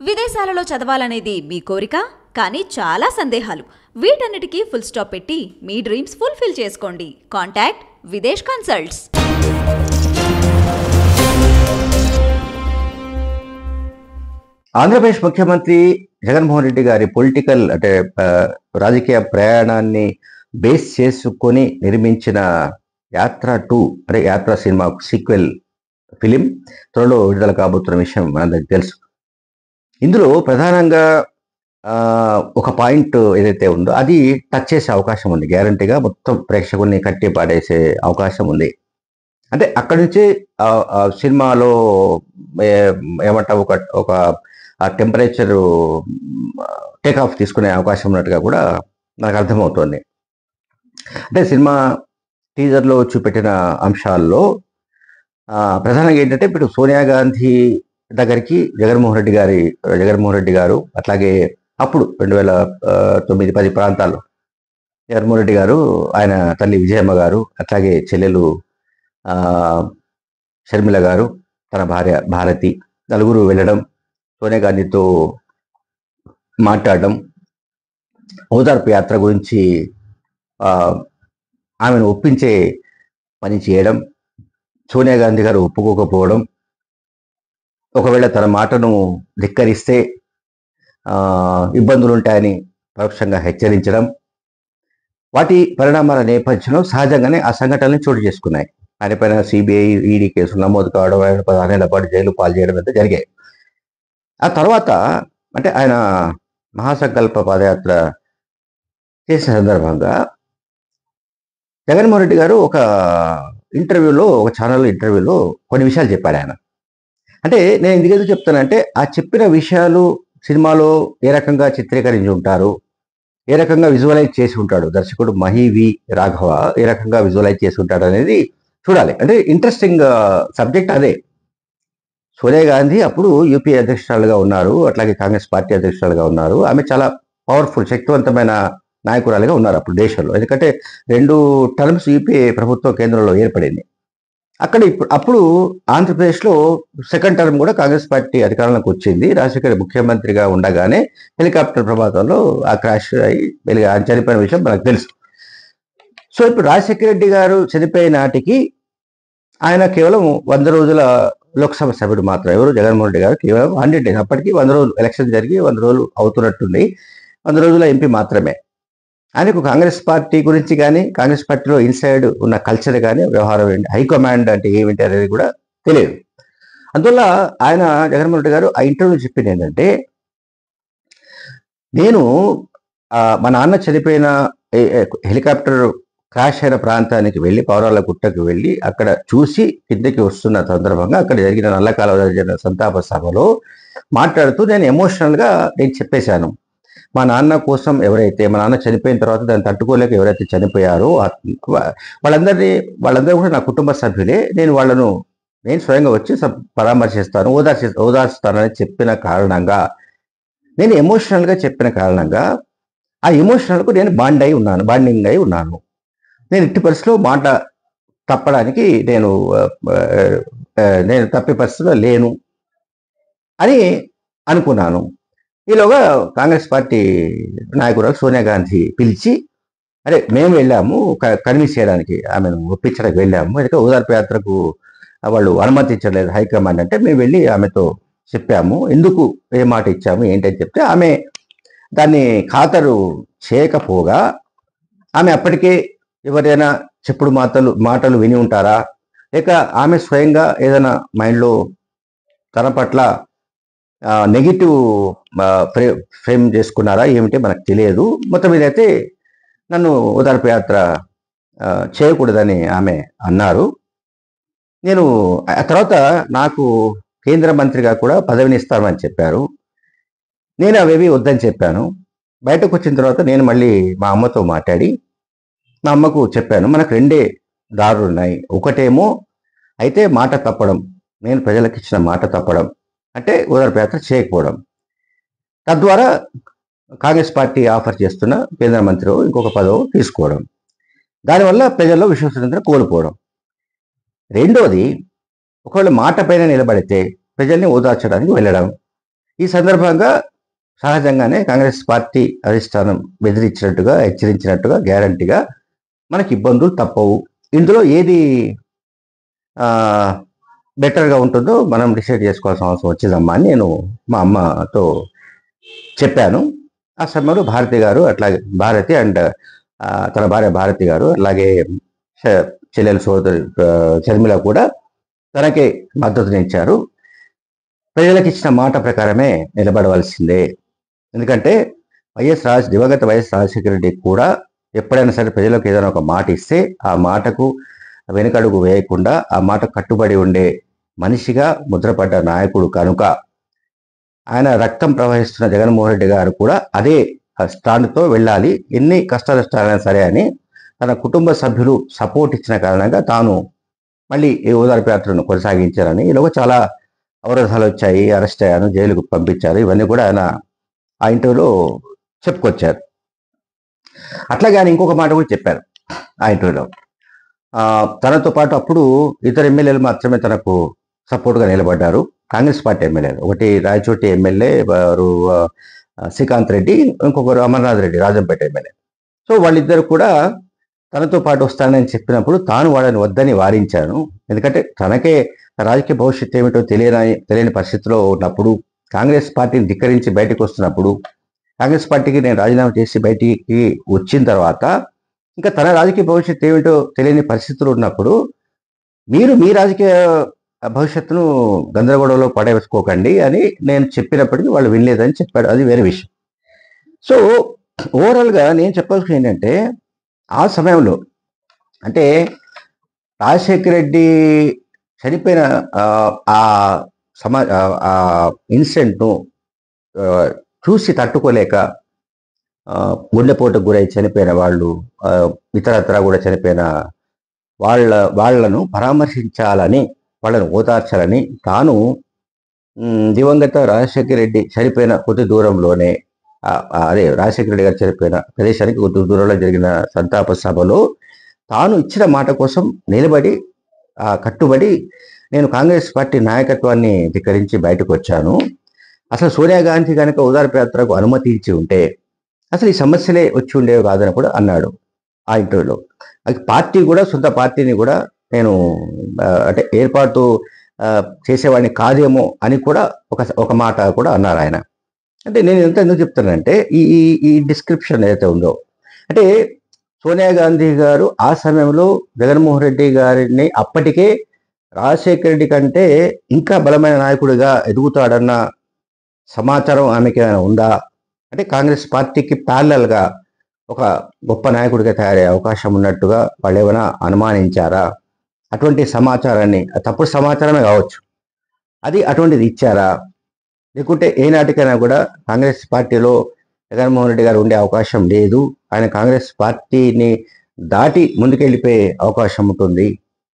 విదేశాలలో చదవాలనేది మీ కోరిక, కానీ చాలా సందేహాలు. వీటన్నిటికీ ఫుల్ స్టాప్ పెట్టి మీ డ్రీమ్స్ ఫుల్ఫిల్ చేసుకోండి. Contact Videsh consults. ఆంధ్రప్రదేశ్ ముఖ్యమంత్రి జగన్మోహన్ రెడ్డి గారి పొలిటికల్ రాజకీయ ప్రయాణాన్ని బేస్ చేసుకొని నిర్మించిన యాత్ర 2 యాత్ర సినిమా సీక్వెల్ ఫిలిం త్వరలో విడుదల కాబోతున్న విషయం మనందరికీ తెలుసు. ఇందులో ప్రధానంగా ఒక పాయింట్ ఏదైతే ఉందో అది టచ్ చేసే అవకాశం ఉంది. గ్యారంటీగా మొత్తం ప్రేక్షకుల్ని కట్టి పాడేసే అవకాశం ఉంది. అంటే అక్కడి నుంచి సినిమాలో ఏమంటావు ఒక టెంపరేచర్ టేక్ ఆఫ్ తీసుకునే అవకాశం ఉన్నట్టుగా కూడా నాకు అర్థమవుతోంది. అంటే సినిమా టీజర్లో చూపెట్టిన అంశాల్లో ప్రధానంగా ఏంటంటే ఇప్పుడు సోనియా గాంధీ దగ్గరికి జగన్మోహన్ రెడ్డి గారు అట్లాగే అప్పుడు 2009-10 ప్రాంతాల్లో జగన్మోహన్ రెడ్డి గారు, ఆయన తల్లి విజయమ్మ గారు, అట్లాగే చెల్లెలు షర్మిల గారు, తన భార్య భారతి, నలుగురు వెళ్ళడం, సోనియా గాంధీతో మాట్లాడడం, ఓదార్పు యాత్ర గురించి ఆమెను ఒప్పించే పని చేయడం, సోనియా గాంధీ గారు ఒప్పుకోకపోవడం, ఒకవేళ తన మాటను ధిక్కరిస్తే ఇబ్బందులుంటాయని పరోక్షంగా హెచ్చరించడం, వాటి పరిణామాల నేపథ్యంలో సహజంగానే ఆ సంఘటనలు చోటు చేసుకున్నాయి. ఆయన పైన సిబిఐ, ఈడీ కేసులు నమోదు కావడం, ఆయన 16 ఏళ్ల పాటు జైలు పాలు చేయడం అయితే జరిగాయి. ఆ తర్వాత అంటే ఆయన మహాసంకల్ప పాదయాత్ర చేసే సందర్భంగా జగన్మోహన్ రెడ్డి గారు ఒక ఛానల్ ఇంటర్వ్యూలో కొన్ని విషయాలు చెప్పాడు ఆయన. అంటే నేను ఎందుకు చెప్తానంటే ఆ చెప్పిన విషయాలు సినిమాలో ఏ రకంగా చిత్రీకరించి ఉంటారు, ఏ రకంగా విజువలైజ్ చేసి ఉంటాడు దర్శకుడు మహి రాఘవ, ఏ రకంగా విజువలైజ్ చేసి ఉంటాడు అనేది చూడాలి. అంటే ఇంట్రెస్టింగ్ సబ్జెక్ట్ అదే. సోనియా గాంధీ అప్పుడు యూపీఏ అధ్యక్షురాలుగా ఉన్నారు, అట్లాగే కాంగ్రెస్ పార్టీ అధ్యక్షురాలుగా ఉన్నారు. ఆమె చాలా పవర్ఫుల్, శక్తివంతమైన నాయకురాలుగా ఉన్నారు అప్పుడు దేశంలో. ఎందుకంటే 2 టర్మ్స్ యూపీఏ ప్రభుత్వం కేంద్రంలో ఏర్పడింది. అప్పుడు ఆంధ్రప్రదేశ్లో సెకండ్ టర్మ్ కూడా కాంగ్రెస్ పార్టీ అధికారంలోకి వచ్చింది. రాజశేఖర్ ముఖ్యమంత్రిగా ఉండగానే హెలికాప్టర్ ప్రమాదంలో ఆ క్రాష్ అయ్యి చనిపోయిన విషయం మనకు తెలుసు. సో ఇప్పుడు రాజశేఖర రెడ్డి గారు చనిపోయే నాటికి ఆయన కేవలం 100 రోజుల లోక్సభ సభ్యుడు మాత్రం. ఎవరు? జగన్మోహన్ రెడ్డి గారు కేవలం 100 days. అప్పటికి 100 రోజులు ఎలక్షన్ జరిగి 100 రోజులు అవుతున్నట్టుంది. 100 రోజుల ఎంపీ మాత్రమే. ఆయనకు కాంగ్రెస్ పార్టీ గురించి కానీ, కాంగ్రెస్ పార్టీలో ఇన్సైడ్ ఉన్న కల్చర్ కానీ, వ్యవహారం ఏంటి, హైకమాండ్ అంటే ఏమిటి అనేది కూడా తెలియదు. అందువల్ల ఆయన జగన్మోహన్ రెడ్డి గారు ఆ ఇంటర్వ్యూ చెప్పింది ఏంటంటే, నేను మా నాన్న చనిపోయిన హెలికాప్టర్ క్రాష్ అయిన ప్రాంతానికి వెళ్ళి, పౌరాల గుట్టకు వెళ్ళి అక్కడ చూసి కిందకి వస్తున్న సందర్భంగా అక్కడ జరిగిన నల్లకాలువ జరిగిన సంతాప సభలో మాట్లాడుతూ నేను ఎమోషనల్గా చెప్పేశాను. మా నాన్న కోసం మా నాన్న చనిపోయిన తర్వాత దాన్ని తట్టుకోలేక ఎవరైతే చనిపోయారో వాళ్ళందరూ కూడా నా కుటుంబ సభ్యులే. నేను స్వయంగా వచ్చి పరామర్శిస్తాను, ఓదార్స్తానని చెప్పిన కారణంగా, నేను ఎమోషనల్గా చెప్పిన కారణంగా ఆ ఎమోషనల్కు నేను బాండింగ్ అయి ఉన్నాను. నేను ఇట్టి పరిస్థితిలో మాట తప్పడానికి నేను తప్పే పరిస్థితిలో లేను అని అనుకున్నాను. ఈలోగా కాంగ్రెస్ పార్టీ నాయకురాలు సోనియా గాంధీ పిలిచి, అరే మేము వెళ్ళాము కన్విన్స్ చేయడానికి, ఆమెను ఒప్పించడానికి వెళ్ళాము, ఎందుకంటే ఓదార్పు యాత్రకు వాళ్ళు అనుమతించలేదు హైకమాండ్ అంటే, మేము వెళ్ళి ఆమెతో చెప్పాము, ఎందుకు ఏ మాట ఇచ్చాము ఏంటని చెప్తే ఆమె దాన్ని ఖాతరు చేయకపోగా, ఆమె అప్పటికే ఎవరైనా చెప్పుడు మాటలు విని ఉంటారా, లేక ఆమె స్వయంగా ఏదైనా మైండ్లో తన పట్ల నెగిటివ్ ఫ్రేమ్ చేసుకున్నారా ఏమిటి మనకు తెలియదు. మొత్తం మీదైతే నన్ను ఓదార్పు యాత్ర చేయకూడదని ఆమె అన్నారు. నేను ఆ తర్వాత నాకు కేంద్ర మంత్రిగా కూడా పదవిని ఇస్తామని చెప్పారు. నేను అవేవి వద్దని చెప్పాను. బయటకు వచ్చిన తర్వాత నేను మళ్ళీ మా అమ్మతో మాట్లాడి మా అమ్మకు చెప్పాను, మనకు 2 దారులు ఉన్నాయి. ఒకటేమో అయితే మాట తప్పడం, నేను ప్రజలకు ఇచ్చిన మాట తప్పడం, అంటే ఓదార్పు యాత్ర చేయకపోవడం, తద్వారా కాంగ్రెస్ పార్టీ ఆఫర్ చేస్తున్న కేంద్ర మంత్రి ఇంకొక పదవి తీసుకోవడం, దానివల్ల ప్రజల్లో విశ్వసనీయత కోల్పోవడం. రెండోది, ఒకవేళ మాట పైన నిలబడితే ప్రజల్ని ఓదార్చడానికి వెళ్ళడం. ఈ సందర్భంగా సహజంగానే కాంగ్రెస్ పార్టీ అధిష్టానం బెదిరించినట్టుగా, హెచ్చరించినట్టుగా గ్యారంటీగా మనకి ఇబ్బందులు తప్పవు. ఇందులో ఏది బెటర్గా ఉంటుందో మనం డిసైడ్ చేసుకోవాల్సిన అవసరం వచ్చిందమ్మా అని నేను మా అమ్మతో చెప్పాను. ఆ సమయంలో భారతి గారు, అట్లాగే భారతి అండ్ తన భార్య భారతి గారు, అలాగే చెల్లెల సోదరి షర్మిల కూడా తనకే మద్దతునిచ్చారు. ప్రజలకు ఇచ్చిన మాట ప్రకారమే నిలబడవలసిందే. ఎందుకంటే దివంగత వైఎస్ రాజశేఖర రెడ్డి కూడా ఎప్పుడైనా సరే ప్రజలకు ఏదైనా ఒక మాట ఇస్తే ఆ మాటకు వెనుకడుగు వేయకుండా ఆ మాట కట్టుబడి ఉండే మనిషిగా ముద్రపడ్డ నాయకుడు కనుక ఆయన రక్తం ప్రవహిస్తున్న జగన్మోహన్ రెడ్డి గారు కూడా అదే స్టాండ్తో వెళ్ళాలి, ఎన్ని కష్టాలైనా సరే అని తన కుటుంబ సభ్యులు సపోర్ట్ ఇచ్చిన కారణంగా తాను మళ్ళీ ఈ ఓదార్పు యాత్రను కొనసాగించారని, ఈలోగా చాలా అవరోధాలు వచ్చాయి, అరెస్ట్ అయ్యాను, జైలుకు పంపించారు, ఇవన్నీ కూడా ఆయన ఆ ఇంటర్వ్యూలో చెప్పుకొచ్చారు. అట్లాగే ఆయన ఇంకొక మాట కూడా చెప్పారు ఆ ఇంటర్వ్యూలో. తనతో పాటు అప్పుడు ఇద్దరు ఎమ్మెల్యేలు మాత్రమే తనకు సపోర్ట్గా నిలబడ్డారు, కాంగ్రెస్ పార్టీ ఎమ్మెల్యేలు. ఒకటి రాయచోటి ఎమ్మెల్యే వారు శ్రీకాంత్ రెడ్డి, ఇంకొకరు అమర్నాథ్ రెడ్డి రాజంపేట ఎమ్మెల్యే. సో వాళ్ళిద్దరు కూడా తనతో పాటు వస్తానని చెప్పినప్పుడు తాను వాళ్ళని వద్దని వారించాను. ఎందుకంటే తనకే రాజకీయ భవిష్యత్తు ఏమిటో తెలియని పరిస్థితిలో ఉన్నప్పుడు, కాంగ్రెస్ పార్టీని ధిక్కరించి బయటకు వస్తున్నప్పుడు, కాంగ్రెస్ పార్టీకి నేను రాజీనామా చేసి బయటికి వచ్చిన తర్వాత ఇంకా తన రాజకీయ భవిష్యత్తు ఏమిటో తెలియని పరిస్థితులు ఉన్నప్పుడు మీరు మీ రాజకీయ భవిష్యత్తును గందరగోళంలో పడవేసుకోకండి అని నేను చెప్పినప్పటికీ వాళ్ళు వినలేదని చెప్పాడు. అది వేరే విషయం. సో ఓవరాల్గా నేను చెప్పాల్సింది ఏంటంటే, ఆ సమయంలో అంటే రాజశేఖర రెడ్డి చనిపోయిన ఆ ఇన్సిడెంట్ను చూసి తట్టుకోలేక గుండెపోటుకు గురై చనిపోయిన వాళ్ళు, ఇతరత్రా కూడా చనిపోయిన వాళ్లను పరామర్శించాలని, వాళ్ళను ఓదార్చాలని తాను దివంగత రాజశేఖర రెడ్డి చనిపోయిన కొద్ది దూరంలోనే, అదే రాజశేఖర రెడ్డి గారు చనిపోయిన ప్రదేశానికి కొద్ది దూరంలో జరిగిన సంతాప సభలో తాను ఇచ్చిన మాట కోసం నిలబడి కట్టుబడి నేను కాంగ్రెస్ పార్టీ నాయకత్వాన్ని ధిక్కరించి బయటకు వచ్చాను. అసలు సోనియా గాంధీ కనుక ఓదార్పు యాత్రకు అనుమతి ఇచ్చి ఉంటే అసలు ఈ సమస్యలే వచ్చి ఉండేవి కాదని కూడా అన్నాడు ఆ ఇంటర్వ్యూలో. పార్టీ కూడా, సొంత పార్టీని కూడా నేను అంటే ఏర్పాటు చేసేవాడిని కాదేమో అని కూడా ఒక మాట కూడా అన్నారు ఆయన. అంటే నేను ఎంత ఎందుకు చెప్తానంటే ఈ డిస్క్రిప్షన్ ఏదైతే ఉందో, అంటే సోనియా గాంధీ గారు ఆ సమయంలో జగన్మోహన్ రెడ్డి గారిని అప్పటికే రాజశేఖర రెడ్డి కంటే ఇంకా బలమైన నాయకుడిగా ఎదుగుతాడన్న సమాచారం ఆమెకి ఏమైనా ఉందా? అంటే కాంగ్రెస్ పార్టీకి ప్యారలల్గా ఒక గొప్ప నాయకుడిగా తయారయ్యే అవకాశం ఉన్నట్టుగా వాళ్ళు ఏమైనా అనుమానించారా? అటువంటి సమాచారాన్ని, తప్పుడు సమాచారమే కావచ్చు, అది అటువంటిది ఇచ్చారా? లేకుంటే ఏనాటికైనా కూడా కాంగ్రెస్ పార్టీలో జగన్మోహన్ రెడ్డి గారు ఉండే అవకాశం లేదు, ఆయన కాంగ్రెస్ పార్టీని దాటి ముందుకెళ్ళిపోయే అవకాశం ఉంటుంది,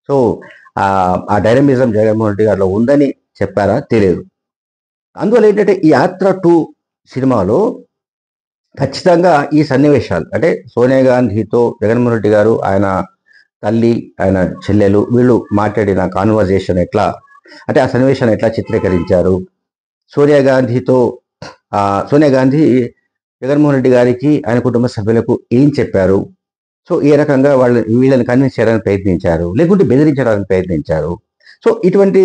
సో ఆ డైనమిజం జగన్మోహన్ రెడ్డి గారిలో ఉందని చెప్పారా? తెలియదు. అందువల్ల ఏంటంటే ఈ యాత్ర 2 సినిమాలో ఖచ్చితంగా ఈ సన్నివేశాలు, అంటే సోనియా గాంధీతో జగన్మోహన్ రెడ్డి గారు, ఆయన తల్లి, ఆయన చెల్లెలు, వీళ్ళు మాట్లాడిన కాన్వర్జేషన్ ఎట్లా, అంటే ఆ సన్నివేశాన్ని ఎట్లా చిత్రీకరించారు, సోనియా గాంధీ జగన్మోహన్ రెడ్డి గారికి, ఆయన కుటుంబ సభ్యులకు ఏం చెప్పారు, సో ఏ రకంగా వీళ్ళని కన్విన్స్ చేయడానికి ప్రయత్నించారు, లేకుంటే బెదిరించడానికి ప్రయత్నించారు. సో ఇటువంటి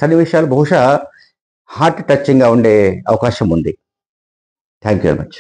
సన్నివేశాలు బహుశా హార్ట్ టచింగ్గా ఉండే అవకాశం ఉంది. Thank you very much.